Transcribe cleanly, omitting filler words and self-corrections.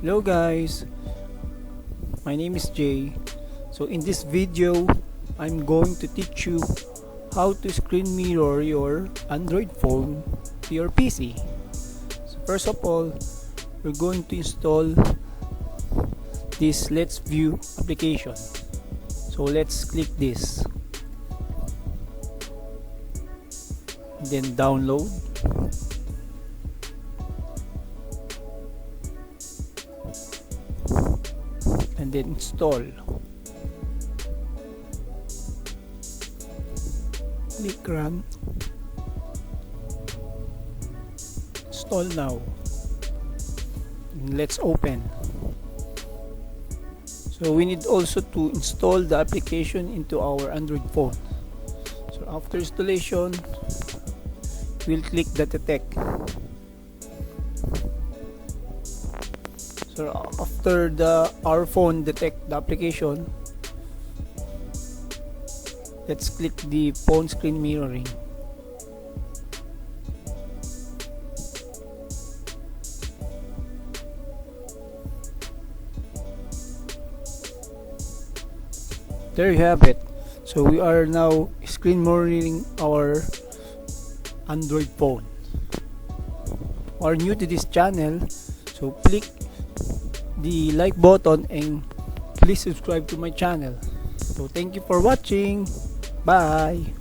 Hello guys, my name is Jay. So in this video, I'm going to teach you how to screen mirror your Android phone to your PC. So first of all, we're going to install this Let's View application. So let's click this. Then download. And then install. Click run. Install now. And let's open. So we need also to install the application into our Android phone. So after installation, we'll click the detect. So after our phone detect the application, let's click the phone screen mirroring. There you have it. So we are now screen mirroring our Android phone. Are new to this channel, so click the like button and please subscribe to my channel. So thank you for watching. Bye.